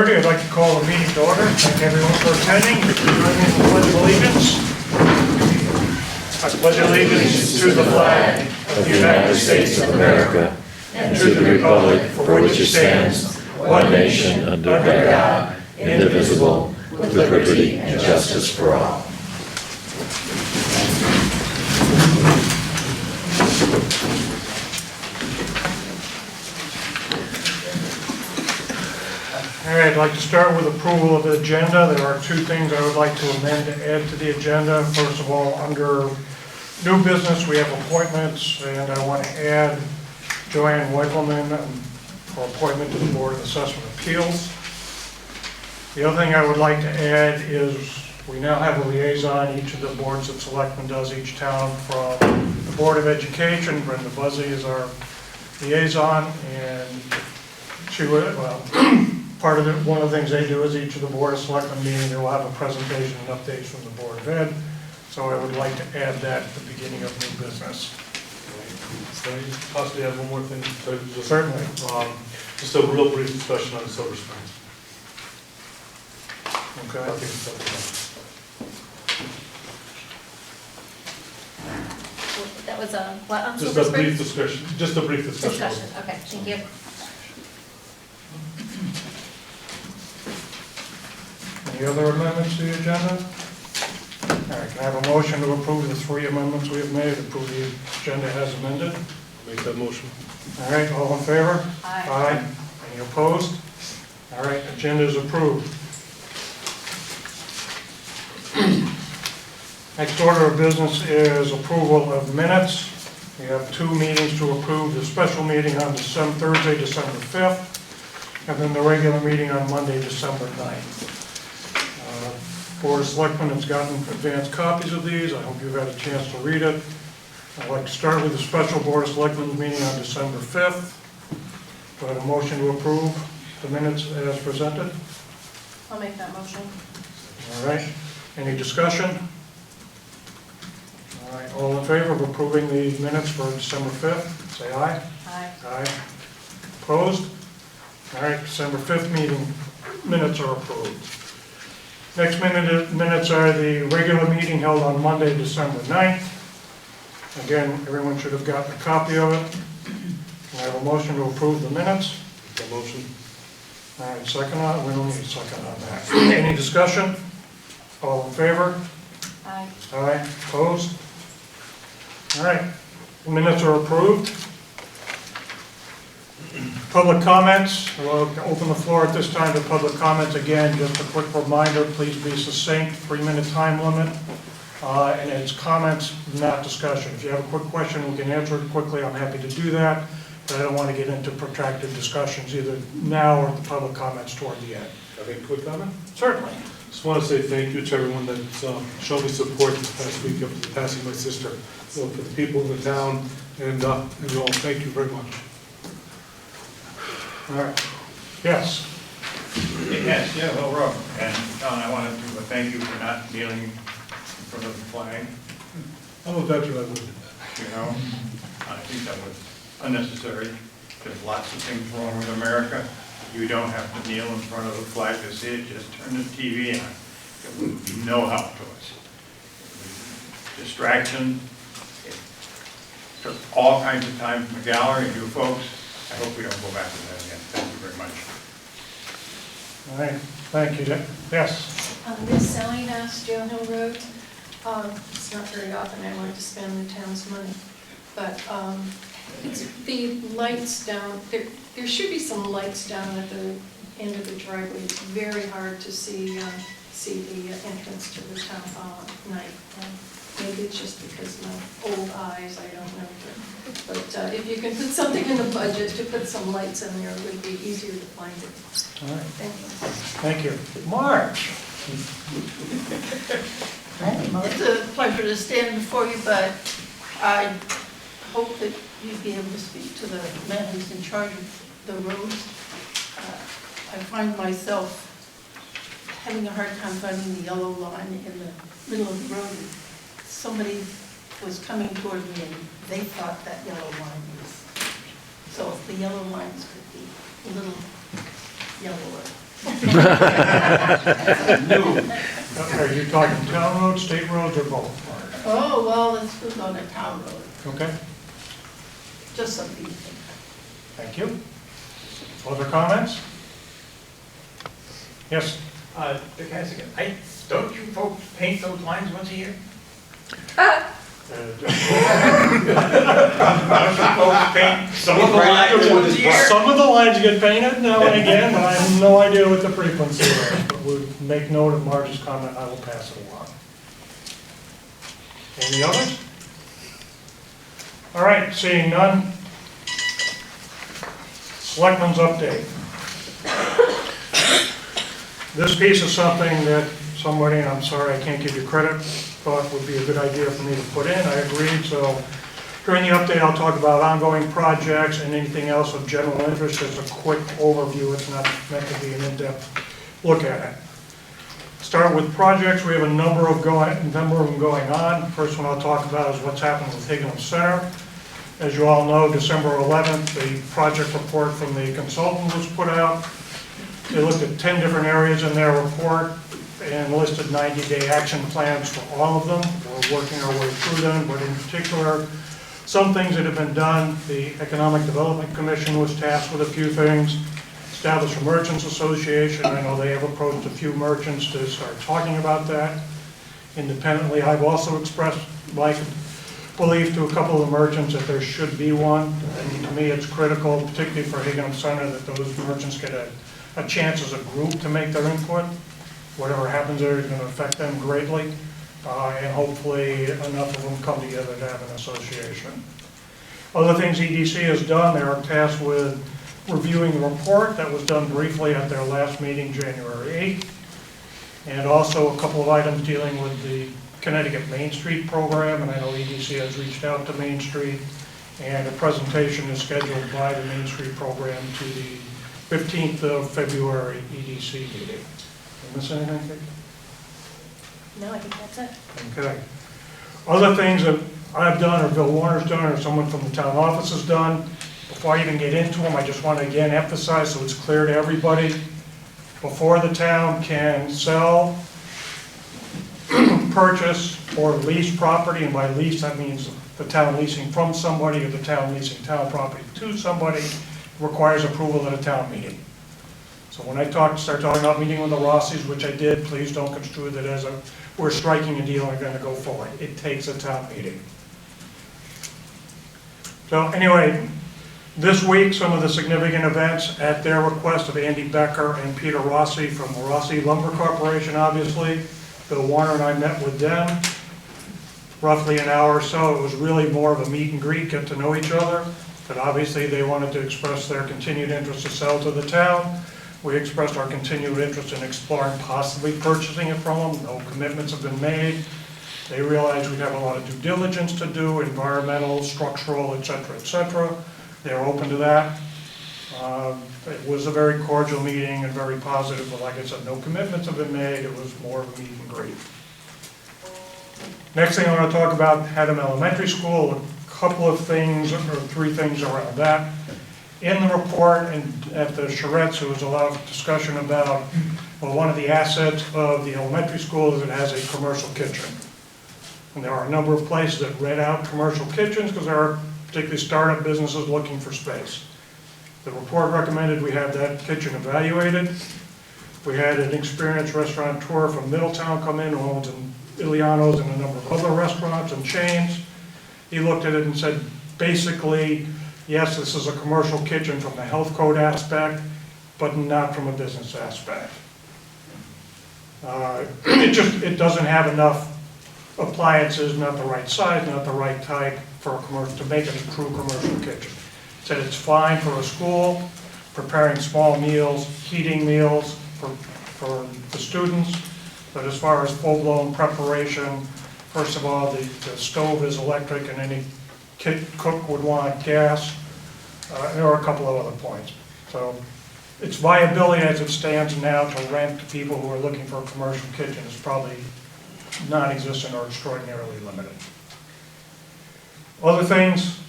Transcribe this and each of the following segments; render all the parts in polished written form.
I'd like to call the meeting to order. Thank everyone for attending. Join me in the Pledge of Allegiance. I pledge allegiance to the flag of the United States of America and to the republic for which it stands, one nation under God, indivisible, with liberty and justice for all. All right, I'd like to start with approval of the agenda. There are two things I would like to amend to add to the agenda. First of all, under new business, we have appointments, and I want to add Joanne Weichelman for appointment to the Board of Assessment Appeals. The other thing I would like to add is we now have a liaison. Each of the boards that Selectmen does each town. From the Board of Education, Brenda Buzzy is our liaison, and she would, well, part of it, one of the things they do is each of the Board of Selectmen meeting, they will have a presentation and updates from the Board of Ed. So I would like to add that at the beginning of new business. So you possibly have one more thing? Certainly. Just a real brief discussion on Silver Springs. Okay. That was a, what, on Just Silver a brief Springs? discussion, just a brief discussion. Okay, thank you. Any other amendments to the agenda? All right, can I have a motion to approve the three amendments we have made, approve the agenda as amended? Make that motion. All right, all in favor? Aye. Aye. Any opposed? All right, agenda is approved. Next order of business is approval of minutes. We have two meetings to approve, the special meeting on Thursday, December 5th, and then the regular meeting on Monday, December 9th. Board of Selectmen has gotten advanced copies of these. I hope you've had a chance to read it. I'd like to start with the special Board of Selectmen meeting on December 5th. Do I have a motion to approve the minutes as presented? I'll make that motion. All right, any discussion? All right, all in favor of approving the minutes for December 5th, say aye. Aye. Aye. Opposed? All right, December 5th meeting minutes are approved. Next minutes are the regular meeting held on Monday, December 9th. Again, everyone should have gotten a copy of it. Can I have a motion to approve the minutes? Make that motion. All right, second on, we don't need a second on that. Any discussion? All in favor? Aye. Aye, opposed? All right, the minutes are approved. Public comments, we'll open the floor at this time to public comments. Again, just a quick reminder, please be succinct, 3-minute time limit. And it's comments, not discussion. If you have a quick question, we can answer it quickly. I'm happy to do that. But I don't want to get into protracted discussions either now or the public comments toward the end. Can I make a quick comment? Certainly. Just want to say thank you to everyone that's shown me support this past week after passing my sister. So for the people in the town and you all, thank you very much. All right. Yes. Yes, yeah, well, Rob, and John, I wanted to thank you for not kneeling in front of the flag, I'm a veteran, I would. you know. I think that was unnecessary. There's lots of things wrong with America. You don't have to kneel in front of the flag to see it, just turn the TV on. It would be no help to us. It was distraction. It took all kinds of time from the gallery and you folks. I hope we don't go back to that again. Thank you very much. All right. Thank you. Yes. Miss Sally asked Jail Hill Road. It's not very often I like to spend the town's money, but it's the lights down, there should be some lights down at the end of the driveway. It's very hard to see the entrance to the town hall at night. Maybe it's just because of my old eyes, I don't know. But if you can put something in the budget to put some lights in there, it would be easier to find it. All right. Thank you. Thank you. Marge. It's a pleasure to stand before you, but I hope that you'd be able to speak to the man who's in charge of the roads. I find myself having a hard time finding the yellow line in the middle of the road. Somebody was coming toward me and they thought that yellow line was, so if the yellow lines could be a little yellower. Are you talking town roads, state roads, or both? Oh, well, let's go on a town road, Okay, just something to think. thank you. Other comments? Yes? Dick Hassigan, don't you folks paint those lines once a year? Don't you folks paint some of the lines once a year? Some of the lines get painted now and again, but I have no idea what the frequency is. But we'll make note of Marge's comment, I will pass it along. Any others? All right, seeing none. Selectmen's update. This piece is something that somebody, and I'm sorry I can't give you credit, thought would be a good idea for me to put in. I agreed, so during the update I'll talk about ongoing projects and anything else of general interest. As a quick overview, it's not meant to be an in-depth look at it. Start with projects. We have a number of them going on. First one I'll talk about is what's happening with Haddam Center. As you all know, December 11th, the project report from the consultant was put out. They looked at 10 different areas in their report and listed 90-day action plans for all of them. We're working our way through them, but in particular, some things that have been done. The Economic Development Commission was tasked with a few things. Established a Merchants Association. I know they have approached a few merchants to start talking about that. Independently, I've also expressed my belief to a couple of the merchants that there should be one. And to me, it's critical, particularly for Haddam Center, that those merchants get a chance as a group to make their input. Whatever happens there is going to affect them greatly, and hopefully enough of them come together to have an association. Other things EDC has done, they are tasked with reviewing the report that was done briefly at their last meeting, January 8th, and also a couple of items dealing with the Connecticut Main Street program, and I know EDC has reached out to Main Street, and a presentation is scheduled by the Main Street program to the 15th of February EDC meeting. Did I miss anything, Kate? No, I think that's it. Okay. Other things that I've done, or Bill Warner's done, or someone from the town office has done, before I even get into them, I just want to again emphasize so it's clear to everybody, before the town can sell, purchase, or lease property, and by lease that means the town leasing from somebody or the town leasing town property to somebody, requires approval at a town meeting. So when I start talking about meeting with the Rossies, which I did, please don't construe that as we're striking a deal and we're going to go forward. It takes a town meeting. So anyway, this week, some of the significant events at their request of Andy Becker and Peter Rossi from the Rossi Lumber Corporation, obviously. Bill Warner and I met with them, roughly an hour or so. It was really more of a meet and greet, get to know each other. But obviously they wanted to express their continued interest to sell to the town. We expressed our continued interest in exploring possibly purchasing it from them. No commitments have been made. They realized we'd have a lot of due diligence to do, environmental, structural, et cetera, They're open to that. It was a very cordial meeting and very positive, but like I said, no commitments have been made. It was more of a meet and greet. Next thing I want to talk about, Haddam Elementary School, a couple of things, or three things around that. In the report and at the charrettes, there was a lot of discussion about, well, one of the assets of the elementary school is it has a commercial kitchen. And there are a number of places that rent out commercial kitchens because there are particularly startup businesses looking for space. The report recommended we have that kitchen evaluated. We had an experienced restaurateur from Middletown come in who owns Iliano's and a number of other restaurants and chains. He looked at it and said, basically, yes, this is a commercial kitchen from the health code aspect, but not from a business aspect. It doesn't have enough appliances, not the right size, not the right type for a commercial, to make it a true commercial kitchen. Said it's fine for a school, preparing small meals, heating meals for the students, but as far as full-blown preparation, first of all, the stove is electric and any cook would want gas. There are a couple of other points. So its viability as it stands now to rent to people who are looking for a commercial kitchen is probably non-existent or extraordinarily limited. Other things,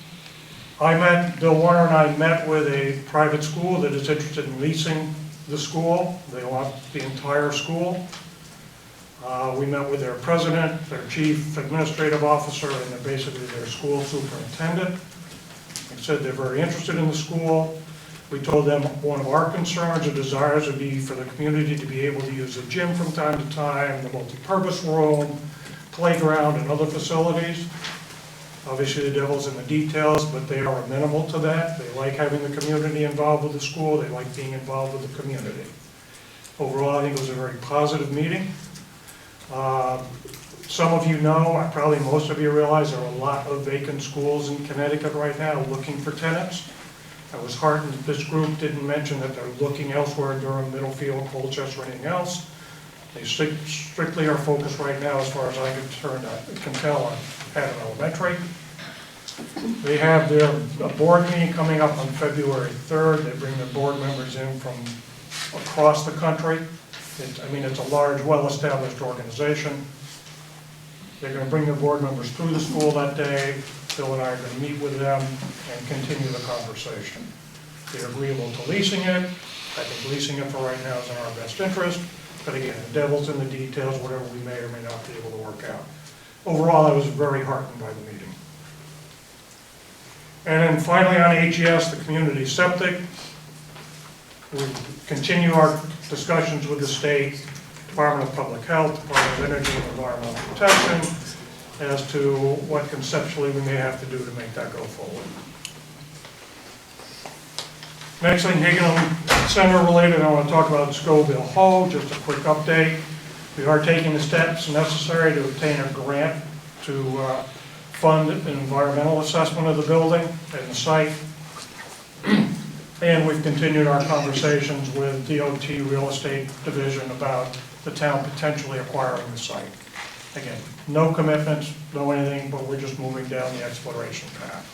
Bill Warner and I met with a private school that is interested in leasing the school. They want the entire school. We met with their president, their chief administrative officer, and then basically their school superintendent. They said they're very interested in the school. We told them one of our concerns or desires would be for the community to be able to use the gym from time to time, the multi-purpose room, playground, and other facilities. Obviously, the devil's in the details, but they are amenable to that. They like having the community involved with the school. They like being involved with the community. Overall, I think it was a very positive meeting. Some of you know, probably most of you realize, there are a lot of vacant schools in Connecticut right now looking for tenants. I was heartened that this group didn't mention that they're looking elsewhere, Durham, Middlefield, Colchester, or anything else. They strictly are focused right now, as far as I can tell, on Haddam Elementary. They have their board meeting coming up on February 3rd. They bring their board members in from across the country. It's a large, well-established organization. They're going to bring their board members through the school that day. Bill and I are going to meet with them and continue the conversation. They're agreeable to leasing it. I think leasing it for right now is in our best interest. But again, the devil's in the details, whatever we may or may not be able to work out. Overall, I was very heartened by the meeting. And then finally on HES, the community septic. We continue our discussions with the state, Department of Public Health, Department of Energy and Environmental Protection, as to what conceptually we may have to do to make that go forward. Next thing, Hingham Center related, I want to talk about Scoville Hall, just a quick update. We are taking the steps necessary to obtain a grant to fund an environmental assessment of the building and the site. And we've continued our conversations with DOT Real Estate Division about the town potentially acquiring the site. Again, no commitments, no anything, but we're just moving down the exploration path.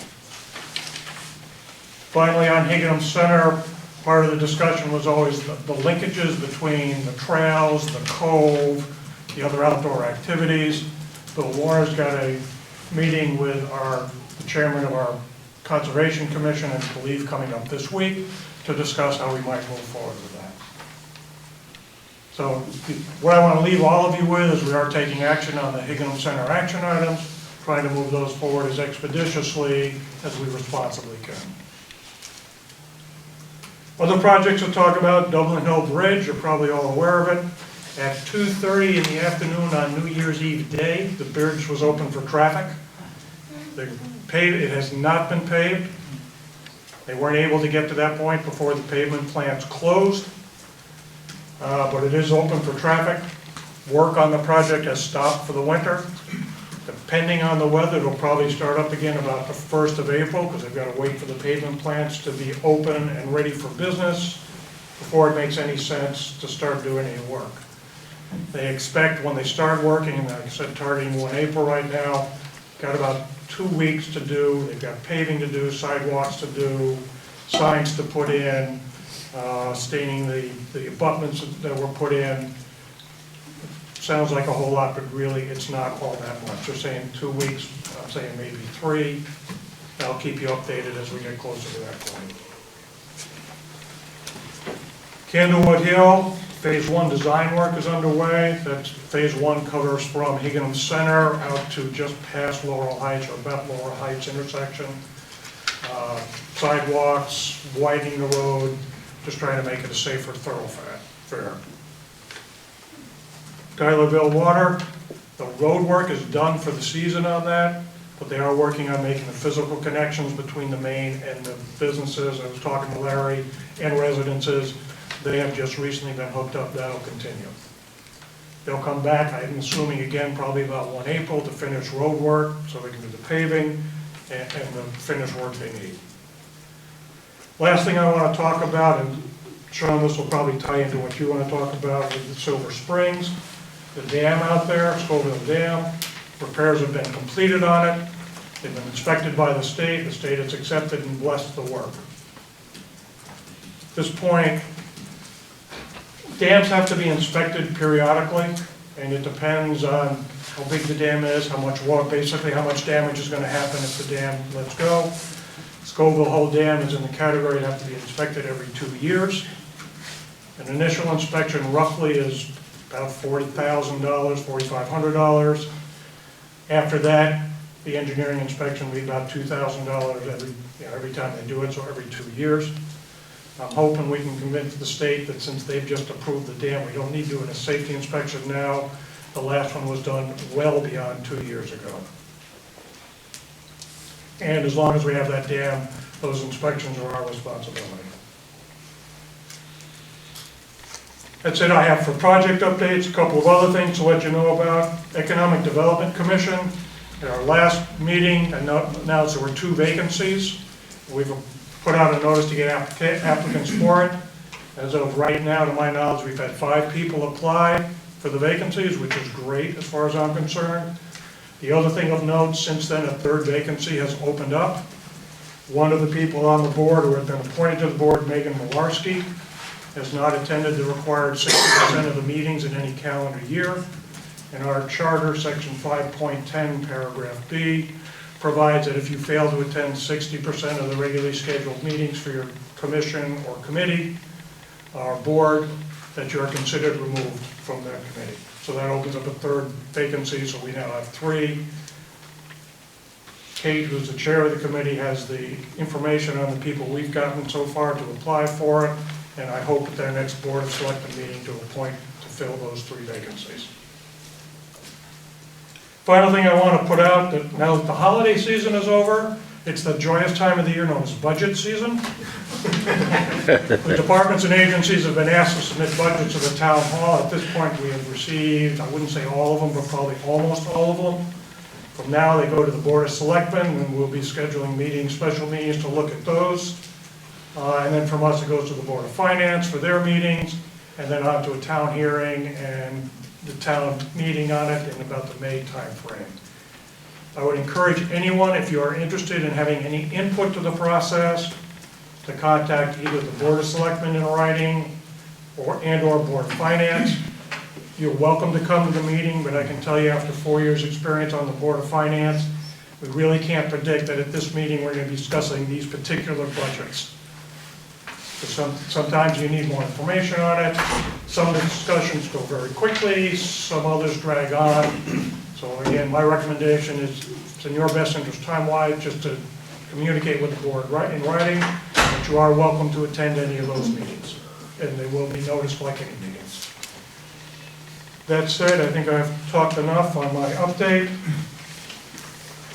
Finally, on Hingham Center, part of the discussion was always the linkages between the trails, the cove, the other outdoor activities. Bill Warner's got a meeting with the chairman of our Conservation Commission, and I believe coming up this week, to discuss how we might move forward with that. So what I want to leave all of you with is we are taking action on the Hingham Center action items, trying to move those forward as expeditiously as we responsibly can. Other projects to talk about, Dublin Hill Bridge, you're probably all aware of it. At 2:30 in the afternoon on New Year's Eve day, the bridge was open for traffic. It has not been paved. They weren't able to get to that point before the pavement plants closed, but it is open for traffic. Work on the project has stopped for the winter. Depending on the weather, it'll probably start up again about the 1st of April, because they've got to wait for the pavement plants to be open and ready for business before it makes any sense to start doing any work. They expect when they start working, and like I said, targeting 1 April right now, got about 2 weeks to do. They've got paving to do, sidewalks to do, signs to put in, staining the abutments that were put in. Sounds like a whole lot, but really it's not all that much. They're saying 2 weeks, I'm saying maybe 3. I'll keep you updated as we get closer to that point. Candlewood Hill, Phase 1 design work is underway. That's Phase 1 covers from Hingham Center out to just past Laurel Heights, or about Laurel Heights intersection. Sidewalks, widening the road, just trying to make it a safer thoroughfare. Tylerville Water, the road work is done for the season on that, but they are working on making the physical connections between the main and the businesses. I was talking to Larry and residences. They have just recently been hooked up. That'll continue. They'll come back, I'm assuming again, probably about 1 April to finish road work so they can do the paving and the finished work they need. Last thing I want to talk about, and Sean, this will probably tie into what you want to talk about with the Silver Springs. The dam out there, Scoville Dam, repairs have been completed on it. They've been inspected by the state. The state has accepted and blessed the work. At this point, dams have to be inspected periodically, and it depends on how big the dam is, how much water, basically how much damage is going to happen if the dam lets go. Scoville Hill Dam is in the category that have to be inspected every 2 years. An initial inspection roughly is about $40,000, $4,500. After that, the engineering inspection will be about $2,000 every time they do it, so every 2 years. I'm hoping we can convince the state that since they've just approved the dam, we don't need to do a safety inspection now. The last one was done well beyond 2 years ago. And as long as we have that dam, those inspections are our responsibility. That's it I have for project updates. A couple of other things to let you know about. Economic Development Commission, at our last meeting, announced there were 2 vacancies. We've put out a notice to get applicants for it. As of right now, to my knowledge, we've had 5 people apply for the vacancies, which is great as far as I'm concerned. The other thing of note, since then, a 3rd vacancy has opened up. One of the people on the board who had been appointed to the board, Megan Malarski, has not attended the required 60% of the meetings in any calendar year. And our charter, section 5.10, paragraph B, provides that if you fail to attend 60% of the regularly scheduled meetings for your commission or committee or board, that you are considered removed from that committee. So that opens up a 3rd vacancy, so we now have 3. Kate, who's the chair of the committee, has the information on the people we've gotten so far to apply for it, and I hope at their next Board of Selectmen meeting to appoint to fill those 3 vacancies. Final thing I want to put out, that now that the holiday season is over, it's the joyous time of the year known as budget season. The departments and agencies have been asked to submit budgets to the town hall. At this point, we have received, I wouldn't say all of them, but probably almost all of them. From now, they go to the Board of Selectmen, and we'll be scheduling meetings, special meetings to look at those. And then from us, it goes to the Board of Finance for their meetings, and then on to a town hearing and the town meeting on it in about the May timeframe. I would encourage anyone, if you are interested in having any input to the process, to contact either the Board of Selectmen in writing or Board of Finance. You're welcome to come to the meeting, but I can tell you after 4 years' experience on the Board of Finance, we really can't predict that at this meeting we're going to be discussing these particular budgets. Sometimes you need more information on it. Some of the discussions go very quickly, some others drag on. So again, my recommendation is, it's in your best interest time-wise, just to communicate with the board in writing, but you are welcome to attend any of those meetings, and they will be noticed like any meetings. That said, I think I've talked enough on my update.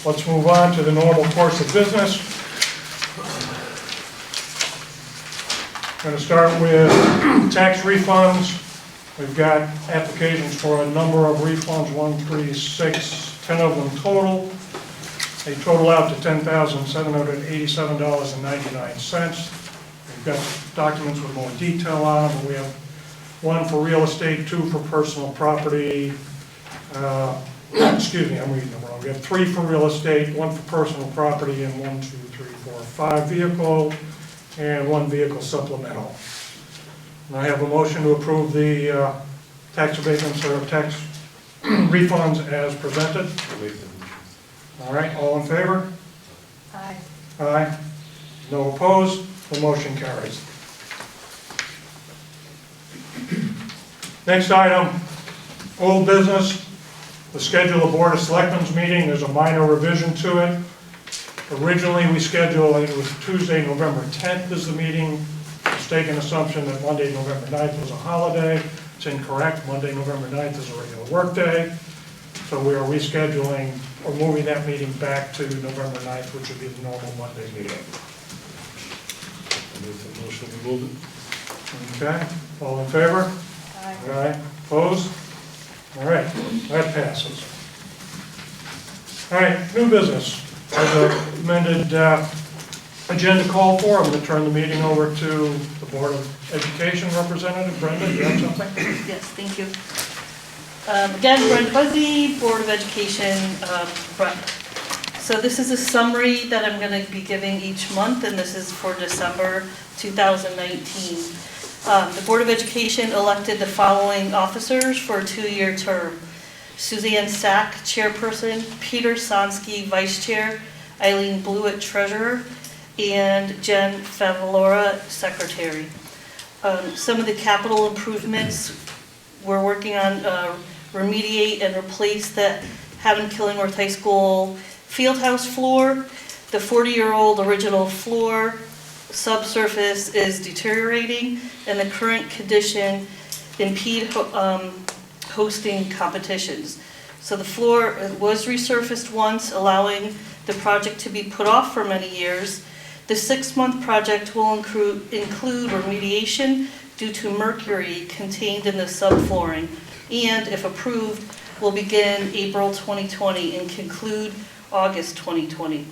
Let's move on to the normal course of business. I'm going to start with tax refunds. We've got applications for a number of refunds, 1, 3, 6, 10 of them total. They total out to $10,787.99. We've got documents with more detail on them. We have 1 for real estate, 2 for personal property. Excuse me, I'm reading them wrong. We have 3 for real estate, 1 for personal property, and 1, 2, 3, 4, 5 vehicle, and 1 vehicle supplemental. And I have a motion to approve the tax abatements or tax refunds as presented. All right, all in favor? Aye. Aye. No opposed? The motion carries. Next item, old business. The schedule of Board of Selectmen's meeting, there's a minor revision to it. Originally, we scheduled, it was Tuesday, November 10th is the meeting. Mistaken assumption that Monday, November 9th was a holiday. It's incorrect. Monday, November 9th is a regular workday. So we are rescheduling or moving that meeting back to November 9th, which would be the normal Monday meeting. I make the motion to move it. Okay, all in favor? Aye. Aye. Opposed? All right, that passes. All right, new business. As a amended agenda call for, I'm going to turn the meeting over to the Board of Education representative. Brenda, do you have something? Yes, thank you. Again, Brenda Buzzy, Board of Education rep. So this is a summary that I'm going to be giving each month, and this is for December 2019. The Board of Education elected the following officers for a 2-year term. Suzanne Sack, Chairperson, Peter Sonsky, Vice Chair, Eileen Blewett, Treasurer, and Jen Favalora, Secretary. Some of the capital improvements we're working on, remediate and replace the Haddam Killingworth High School fieldhouse floor. The 40-year-old original floor subsurface is deteriorating, and the current condition impede hosting competitions. So the floor was resurfaced once, allowing the project to be put off for many years. The 6-month project will include remediation due to mercury contained in the subflooring, and if approved, will begin April 2020 and conclude August 2020.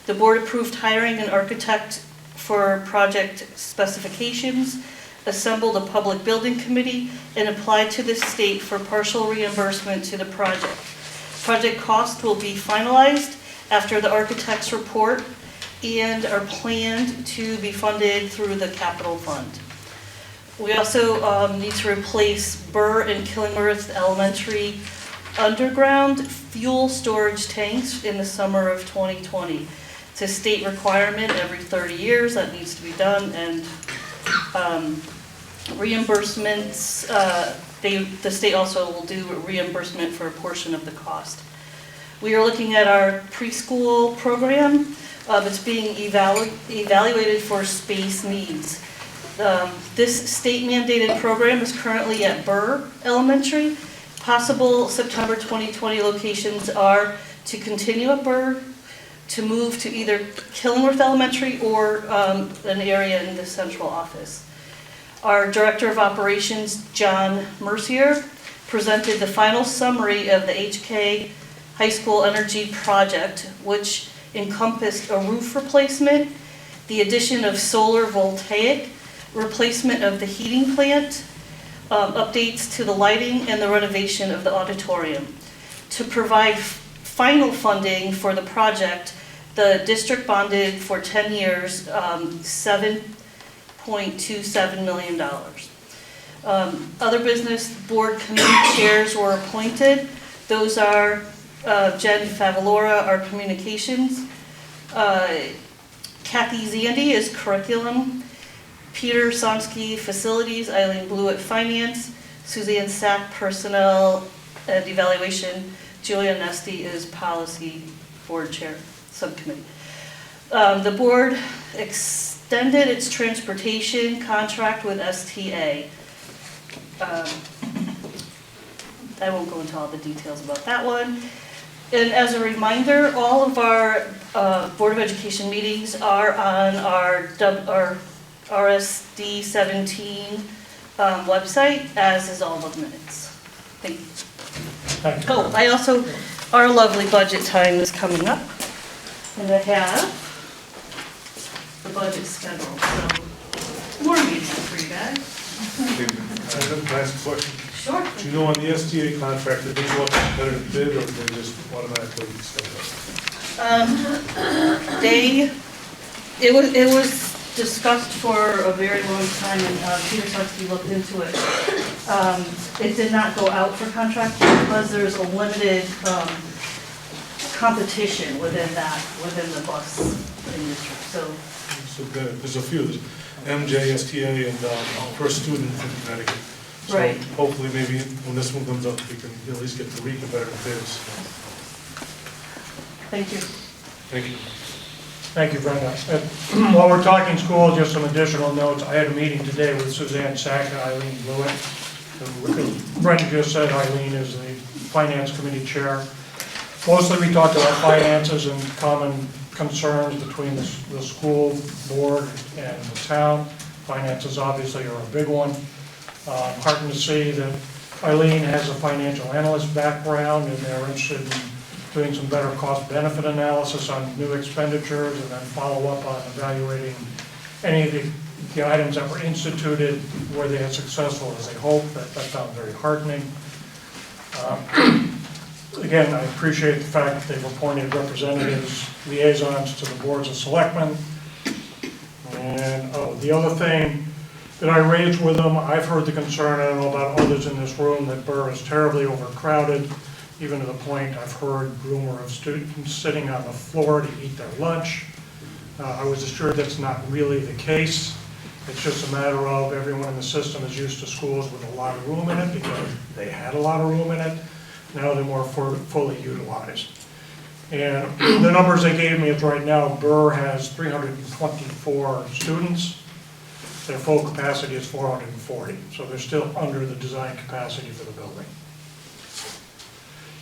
The board approved hiring an architect for project specifications, assembled a public building committee, and applied to the state for partial reimbursement to the project. Project cost will be finalized after the architect's report and are planned to be funded through the capital fund. We also need to replace Burr and Killingworth Elementary underground fuel storage tanks in the summer of 2020. It's a state requirement every 30 years that needs to be done, and reimbursements, the state also will do reimbursement for a portion of the cost. We are looking at our preschool program. It's being evaluated for space needs. This state mandated program is currently at Burr Elementary. Possible September 2020 locations are to continue at Burr, to move to either Killingworth Elementary or an area in the central office. Our Director of Operations, John Mercier, presented the final summary of the HK High School Energy Project, which encompassed a roof replacement, the addition of solar voltaic, replacement of the heating plant, updates to the lighting, and the renovation of the auditorium. To provide final funding for the project, the district bonded for 10 years, $7.27 million. Other business board committee chairs were appointed. Those are Jen Favalora, our communications, Kathy Zandy is curriculum, Peter Somsky, facilities, Eileen Blewett, finance, Suzanne Sack, personnel and evaluation, Julia Nesty is policy board chair, subcommittee. The board extended its transportation contract with STA. I won't go into all the details about that one. And as a reminder, all of our Board of Education meetings are on our RSD 17 website, as is all the minutes. Thank you. Thank you. Oh, I also, our lovely budget time is coming up, and I have the budget schedule, so more meetings for you guys. Can I ask a question? Sure. Do you know on the STA contract, did they go up competitive bid, or did they just automatically step up? It was discussed for a very long time, and Peter Sutsky looked into it. It did not go out for contract because there's a limited competition within the bus industry. So There's a few, there's MJ, STA, and First Student from Connecticut. So right. hopefully maybe when this one comes up, we can at least get 3 competitive bids. Thank you. Thank you. Thank you, Brenda. While we're talking school, just some additional notes. I had a meeting today with Suzanne Sack and Eileen Blewett. Brenda just said Eileen is the Finance Committee Chair. Mostly we talked about finances and common concerns between the school board and the town. Finances obviously are a big one. Heartened to see that Eileen has a financial analyst background, and they're interested in doing some better cost-benefit analysis on new expenditures, and then follow up on evaluating any of the items that were instituted, were they as successful as they hoped. That sounds very heartening. Again, I appreciate the fact that they've appointed representatives, liaisons to the boards of selectmen. And the other thing that I raised with them, I've heard the concern, I don't know about others in this room, that Burr is terribly overcrowded, even to the point I've heard rumor of students sitting on the floor to eat their lunch. I was assured that's not really the case. It's just a matter of everyone in the system is used to schools with a lot of room in it because they had a lot of room in it. Now they're more fully utilized. And the numbers they gave me is right now, Burr has 324 students. Their full capacity is 440, so they're still under the design capacity for the building.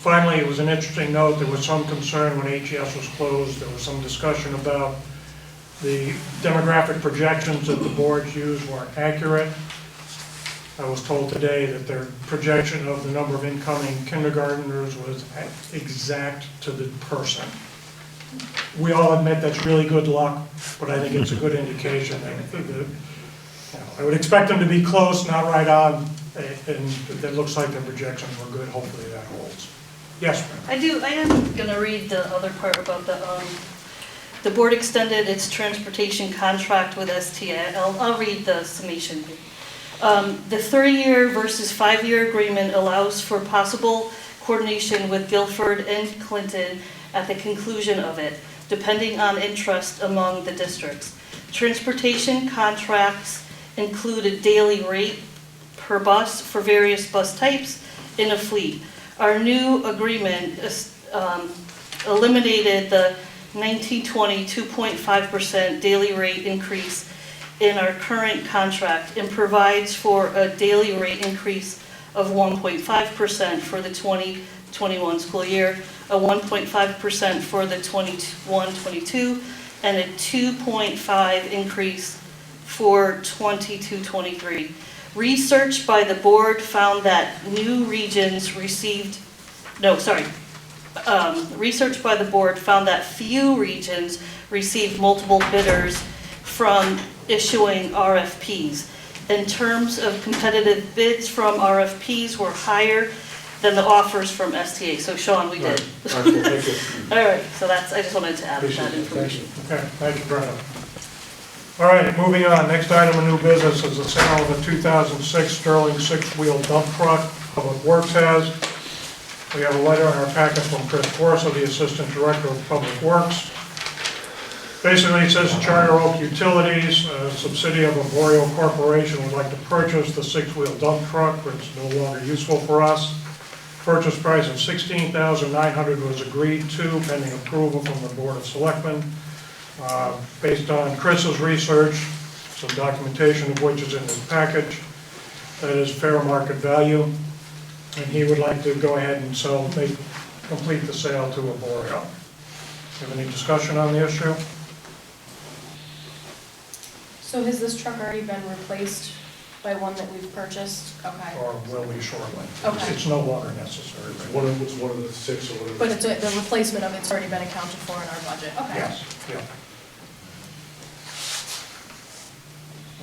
Finally, it was an interesting note, there was some concern when HES was closed, there was some discussion about the demographic projections that the boards used weren't accurate. I was told today that their projection of the number of incoming kindergartners was exact to the person. We all admit that's really good luck, but I think it's a good indication that I would expect them to be close, not right on, and it looks like their projections were good. Hopefully that holds. Yes, ma'am. I am gonna read the other part about the board extended its transportation contract with STA. I'll read the summation here. The 3-year versus 5-year agreement allows for possible coordination with Guilford and Clinton at the conclusion of it, depending on interest among the districts. Transportation contracts include a daily rate per bus for various bus types in a fleet. Our new agreement eliminated the 1920 2.5% daily rate increase in our current contract and provides for a daily rate increase of 1.5% for the 2021 school year, a 1.5% for the 21-22, and a 2.5 increase for 22-23. Research by the board found that research by the board found that few regions received multiple bidders from issuing RFPs. In terms of competitive bids from RFPs were higher than the offers from STA. So Sean, we did. All right, cool, thank you. All right, so I just wanted to add Appreciate that it, thank you. information. Okay, thank you, Brenda. All right, moving on. Next item of new business is the sale of a 2006 Sterling 6-wheel dump truck Public Works has. We have a letter in our packet from Chris Corso, the Assistant Director of Public Works. Basically, it says Charter Oak Utilities, a subsidiary of Arboreal Corporation, would like to purchase the 6-wheel dump truck, which is no longer useful for us. Purchase price of $16,900 was agreed to, pending approval from the Board of Selectmen. Based on Chris's research, some documentation of which is in this package, that is fair market value, and he would like to go ahead and complete the sale to Arboreal. Have any discussion on the issue? So has this truck already been replaced by one that we've purchased? Okay. Or will be shortly? Okay. It's no longer necessary. It's one of the 6 or whatever. But the replacement of it's already been accounted for in our budget? Okay. Yes, yeah.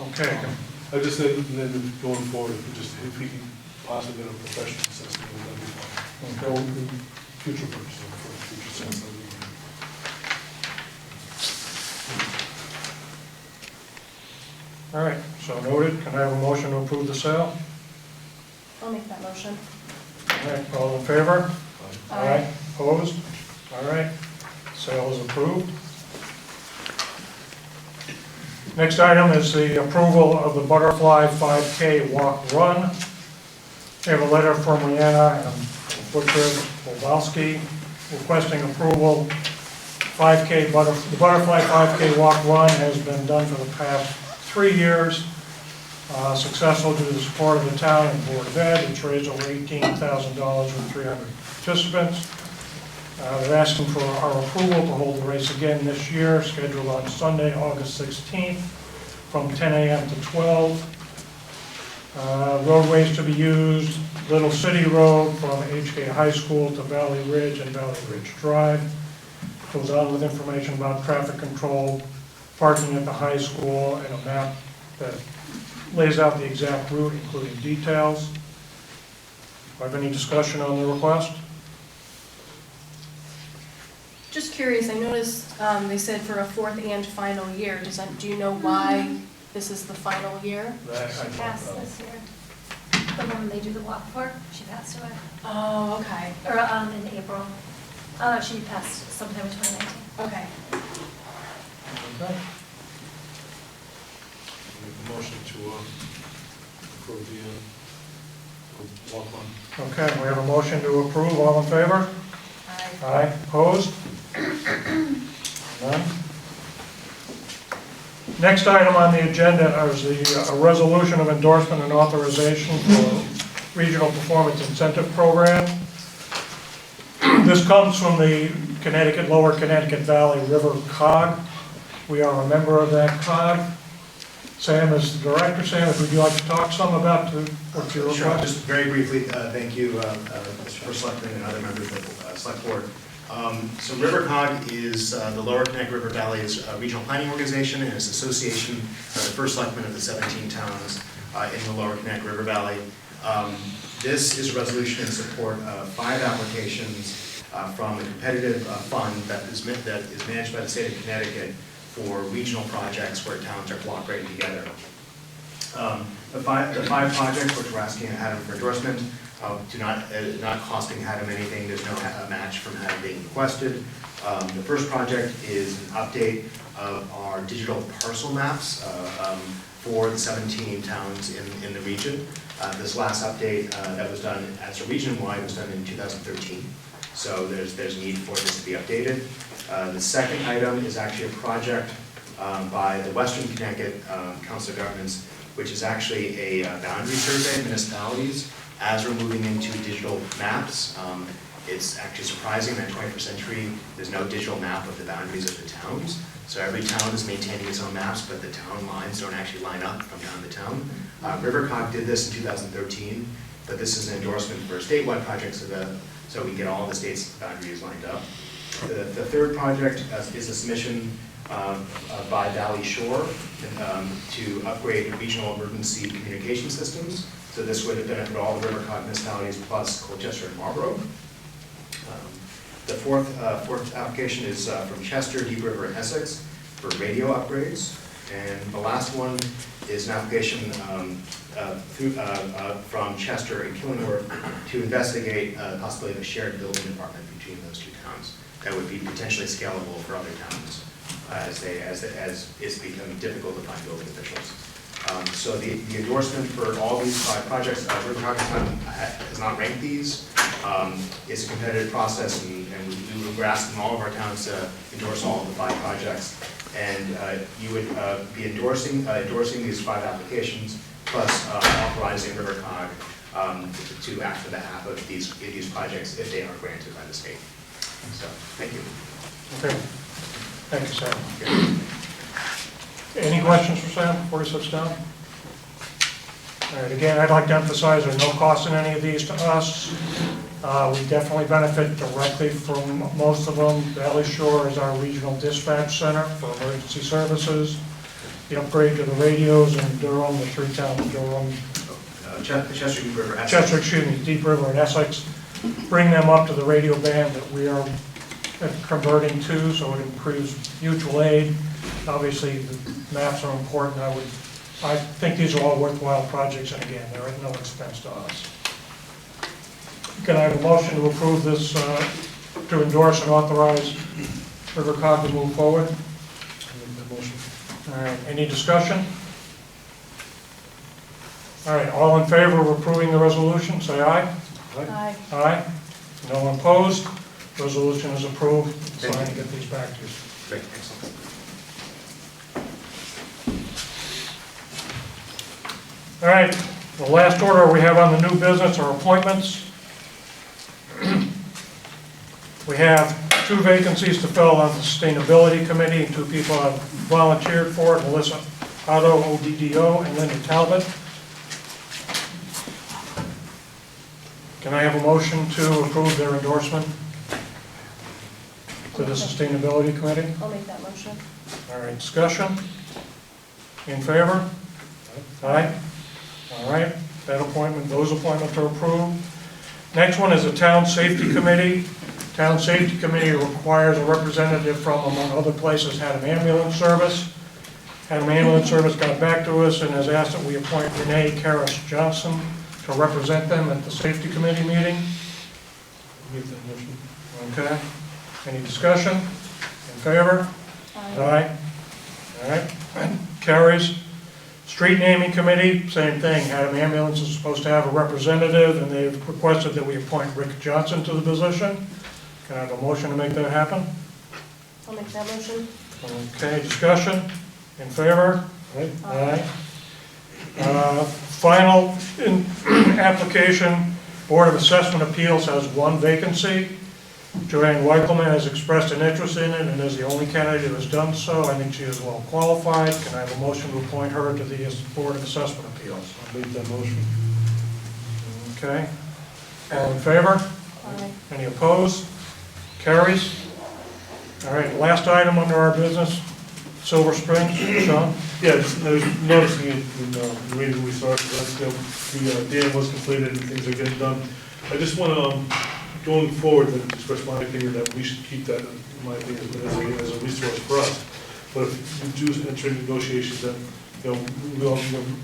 Okay. I just said, and then going forward, if we can possibly get a professional assessment, that'd be fine. Okay. Future purchasing, for future sales, that'd be good. All right, so noted. Can I have a motion to approve the sale? I'll make that motion. All right, all in favor? Aye. Opposed? All right, sale is approved. Next item is the approval of the Butterfly 5K Walk Run. We have a letter from Rihanna and Butcher Wolbowski requesting approval. The Butterfly 5K Walk Run has been done for the past 3 years. Successful due to the support of the town and Board of Ed. It's raised over $18,000 with 300 participants. They're asking for our approval to hold the race again this year, scheduled on Sunday, August 16th, from 10 a.m. to 12. Roadways to be used: Little City Road from HK High School to Valley Ridge and Valley Ridge Drive. Goes on with information about traffic control, parking at the high school, and a map that lays out the exact route, including details. Do I have any discussion on the request? Just curious, I noticed they said for a 4th and final year. Do you know why this is the final year? She passed this year. The woman they do the walk for, she passed away. Oh, okay. Or in April. She passed sometime in 2019. Okay. Okay. motion to approve the walk-on. Okay, we have a motion to approve, all in favor? Aye. Opposed? None. Next item on the agenda is a resolution of endorsement and authorization for Regional Performance Incentive Program. This comes from the Lower Connecticut Valley River COG. We are a member of that COG. Sam is the director. Sam, would you like to talk some about what you're Sure, requesting? just very briefly, thank you, Mr. Selectmen and other members of the Select Board. So RiverCog is the Lower Connecticut River Valley's regional planning organization and its association of the first selectmen of the 17 towns in the Lower Connecticut River Valley. This is a resolution in support of 5 applications from a competitive fund that is managed by the state of Connecticut for regional projects where towns are cooperating together. The five projects which we're asking Haddam for endorsement do not costing Haddam anything. There's no match from Haddam being requested. The first project is an update of our digital parcel maps for the 17 towns in the region. This last update that was done as a region-wide was done in 2013. So there's need for this to be updated. The second item is actually a project by the Western Connecticut Council of Governments, which is actually a boundary survey of municipalities as we're moving into digital maps. It's actually surprising that in the 21st century, there's no digital map of the boundaries of the towns. So every town is maintaining its own maps, but the town lines don't actually line up from town to town. RiverCog did this in 2013, but this is an endorsement for a statewide project so we can get all the state's boundaries lined up. The third project is a submission by Valley Shore to upgrade regional emergency communication systems. So this would benefit all the RiverCog municipalities plus Colchester and Marlborough. The fourth application is from Chester, Deep River, and Essex for radio upgrades. And the last one is an application from Chester and Killenworth to investigate the possibility of a shared building department between those two towns. That would be potentially scalable for other towns as it's becoming difficult to find building officials. So the endorsement for all these 5 projects, RiverCog has not ranked these. It's a competitive process, and we're asking all of our towns to endorse all of the 5 projects. And you would be endorsing these 5 applications, plus authorizing RiverCog to act for behalf of these projects if they are granted by the state. So, thank you. Okay. Thank you, Sam. Any questions for Sam before he sits down? All right, again, I'd like to emphasize there's no cost in any of these to us. We definitely benefit directly from most of them. Valley Shore is our regional dispatch center for emergency services. The upgrade to the radios in Durham, the 3 towns, Durham, Chester, Deep River, Essex. Chester, excuse me, Deep River and Essex, bring them up to the radio band that we are converting to, so it improves mutual aid. Obviously, the maps are important. I think these are all worthwhile projects, and again, they're at no expense to us. Can I have a motion to approve this, to endorse and authorize RiverCog to move forward? Motion. All right, any discussion? All right, all in favor of approving the resolution, say aye. Aye. Aye. No one opposed. Resolution is approved. It's Thank fine you. to get these back to you. Great, excellent. All right, the last order we have on the new business are appointments. We have 2 vacancies to fill on the Sustainability Committee. 2 people have volunteered for it, Melissa Otto, ODDO, and Linda Talbot. Can I have a motion to approve their endorsement to the Sustainability Committee? I'll make that motion. All right, discussion? In favor? Aye. All right, those appointments are approved. Next one is the Town Safety Committee. Town Safety Committee requires a representative from, among other places, Haddam Ambulance Service. Haddam Ambulance Service got back to us and has asked that we appoint Renee Karras Johnson to represent them at the Safety Committee meeting. Make that motion. Okay, any discussion? In favor? Aye. Aye. All right, carries. Street naming committee, same thing, Haddam Ambulance is supposed to have a representative, and they've requested that we appoint Rick Johnson to the position. Can I have a motion to make that happen? I'll make that motion. Okay, discussion, in favor? Aye. Final application, Board of Assessment Appeals has one vacancy. Joanne Weichelman has expressed an interest in it and is the only candidate who has done so. I think she is well qualified. Can I have a motion to appoint her to the Board of Assessment Appeals? I'll make that motion. Okay. All in favor? Aye. Any opposed? Carries. All right, last item under our business, Silver Springs, Sean? Yeah, I was noticing in reading resources, that the dam was completed and things are getting done. I just want to, going forward, to express my opinion that we should keep that, in my opinion, as a resource for us. But if we do enter negotiations, that, we'll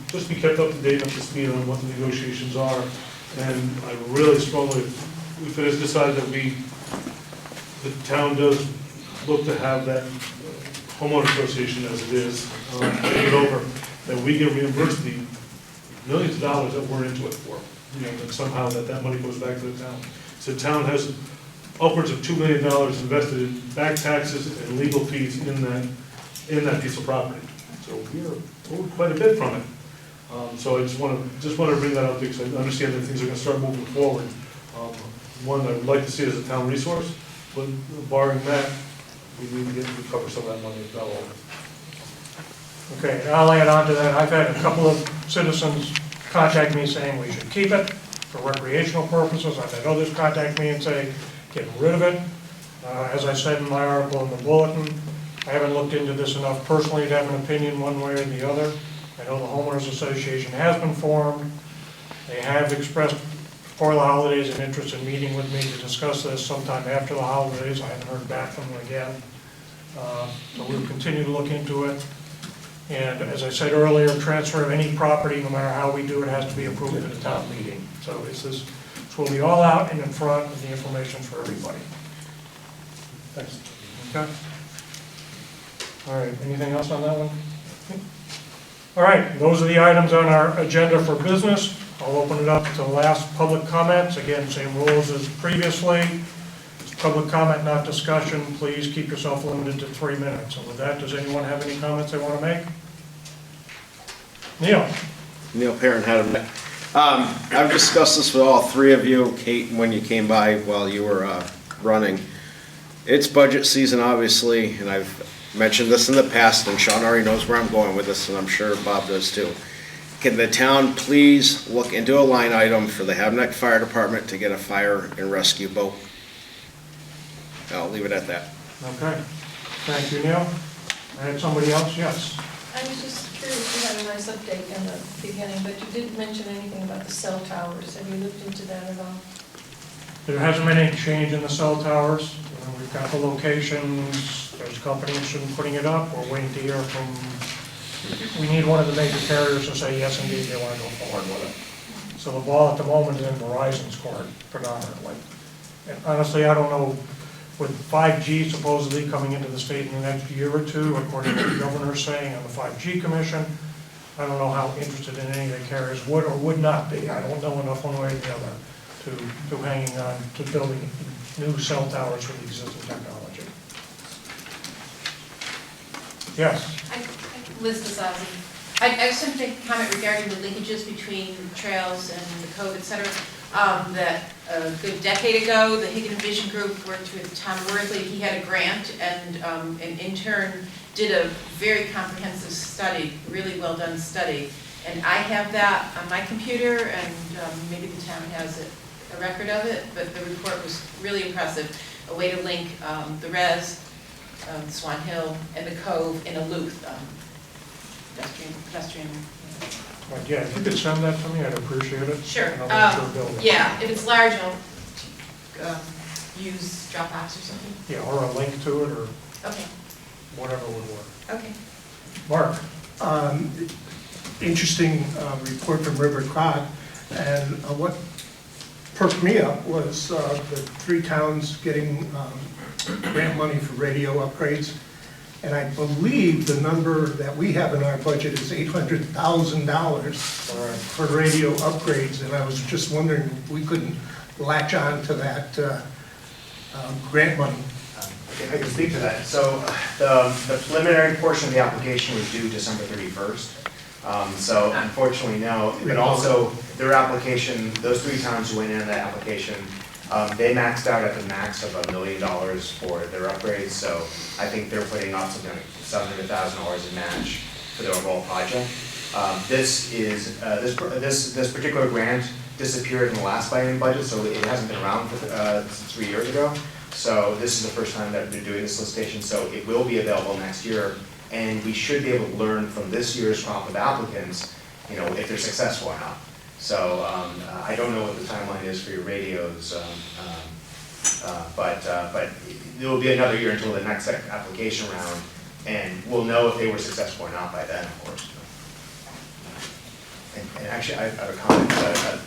just be kept up to date, up to speed on what the negotiations are. And I really strongly, if it is decided that the town does look to have that homeowner association as it is, take it over, that we get reimbursed the millions of dollars that we're into it for. That somehow that money goes back to the town. So the town has upwards of $2 million invested in back taxes and legal fees in that piece of property. So we're owed quite a bit from it. So I just want to bring that up because I understand that things are going to start moving forward. One, I would like to see it as a town resource, but barring that, we need to recover some of that money if not all of it. Okay, and I'll add on to that. I've had a couple of citizens contact me saying we should keep it for recreational purposes. I've had others contact me and say, get rid of it. As I said in my article in the bulletin, I haven't looked into this enough personally to have an opinion one way or the other. I know the homeowners association has been formed. They have expressed before the holidays an interest in meeting with me to discuss this sometime after the holidays. I haven't heard back from them again. So we'll continue to look into it. And as I said earlier, transfer of any property, no matter how we do it, has to be approved at a town meeting. So this will be all out and in front of the information for everybody. Thanks. Okay. All right, anything else on that one? All right, those are the items on our agenda for business. I'll open it up to the last public comments. Again, same rules as previously. It's public comment, not discussion. Please keep yourself limited to 3 minutes. And with that, does anyone have any comments they want to make? Neil Parent, Haddam. I've discussed this with all three of you, Kate, when you came by while you were running. It's budget season, obviously, and I've mentioned this in the past, and Sean already knows where I'm going with this, and I'm sure Bob does too. Can the town please look into a line item for the Haddam Fire Department to get a fire and rescue boat? I'll leave it at that. Okay. Thank you, Neil. I had somebody else? Yes. I was just curious, you had a nice update in the beginning, but you didn't mention anything about the cell towers. Have you looked into that at all? There hasn't been any change in the cell towers. We've got the locations. There's a company interested in putting it up. We're waiting to hear from, we need one of the major carriers to say yes, indeed, they want to go forward with it. So the ball at the moment is in Verizon's court predominantly. And honestly, I don't know, with 5G supposedly coming into the state in the next year or two, according to the governor's saying on the 5G commission, I don't know how interested in any of the carriers would or would not be. I don't know enough one way or the other to hanging on to building new cell towers for the existing technology. Yes? Liz Desazzi. I just want to make a comment regarding the linkages between trails and the code, et cetera. That a good decade ago, the Higgin Vision Group worked with Tom Worthley. He had a grant, and an intern did a very comprehensive study, really well done study. And I have that on my computer, and maybe the town has a record of it, but the report was really impressive. A way to link the res, Swan Hill, and the Cove in a loop, pedestrian. Right, yeah, if you could send that to me, I'd appreciate it. Sure. And I'll make sure Bill gets it. Yeah, if it's large, I'll use Dropbox or something. Yeah, or a link to it, or Okay. whatever would work. Okay. Mark? Interesting report from River Cog, and what perked me up was the 3 towns getting grant money for radio upgrades. And I believe the number that we have in our budget is $800,000 for radio upgrades. And I was just wondering if we couldn't latch on to that grant money. Okay, I can speak to that. So the preliminary portion of the application was due December 31st. So unfortunately, no, but also their application, those 3 towns who went in that application, they maxed out at the max of $1 million for their upgrades. So I think they're putting up something like $700,000 in match for their overall project. This particular grant disappeared in the last biennium budget, so it hasn't been around for, since 3 years ago. So this is the first time that they're doing this solicitation, so it will be available next year, and we should be able to learn from this year's crop of applicants, you know, if they're successful or not. So I don't know what the timeline is for your radios, but there will be another year until the next application round, and we'll know if they were successful or not by then, of course. And actually, I have a comment,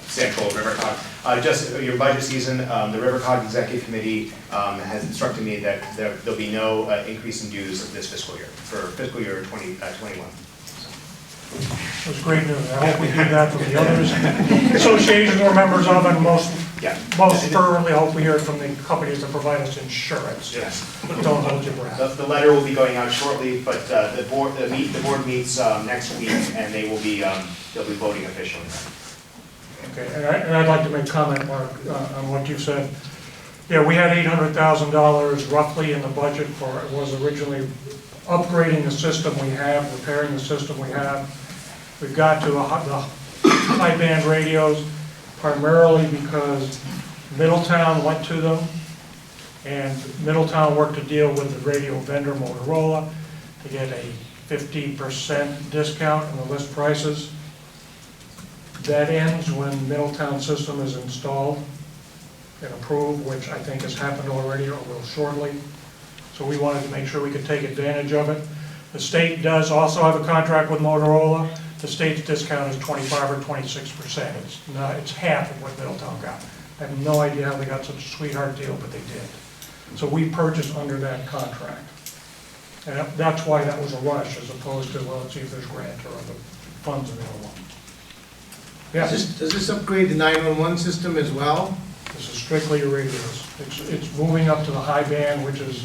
Sam Cole, RiverCog. Just your budget season, the RiverCog Executive Committee has instructed me that there'll be no increase in dues this fiscal year, for fiscal year 2021. It was great news. I hope we hear that from the others. Associations we're members of, and most fervently hope we hear it from the companies that provide us insurance. Yes. But don't hold your breath. The letter will be going out shortly, but the board meets next week, and they'll be voting officially. Okay, and I'd like to make comment, Mark, on what you said. Yeah, we had $800,000 roughly in the budget for, it was originally upgrading the system we have, repairing the system we have. We've got to the high band radios primarily because Middletown went to them, and Middletown worked to deal with the radio vendor Motorola to get a 50% discount on the list prices. That ends when Middletown system is installed and approved, which I think has happened already or will shortly. So we wanted to make sure we could take advantage of it. The state does also have a contract with Motorola. The state's discount is 25 or 26%. It's half of what Middletown got. I have no idea how they got such a sweetheart deal, but they did. So we purchased under that contract. And that's why that was a rush, as opposed to, well, let's see if there's grant or other funds available. Yeah. Does this upgrade the 911 system as well? This is strictly your radios. It's moving up to the high band, which is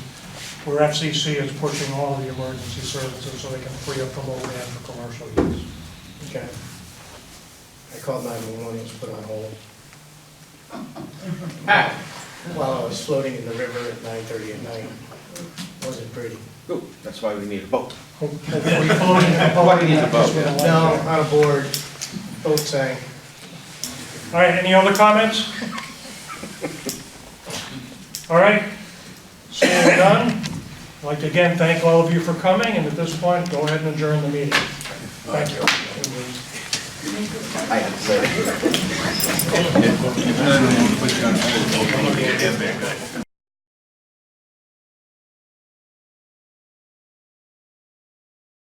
where FCC is pushing all of the emergency services so they can free up the low band for commercial use. Okay. I called 911, it was put on hold. While I was floating in the river at 9:30 at night. Wasn't pretty. Ooh, that's why we need a boat. Hopefully floating in a boat. Why do you need a boat? No, on a board, boat sank. All right, any other comments? All right, seeing done. I'd like to again thank all of you for coming, and at this point, go ahead and adjourn the meeting. Thank you. I had to say.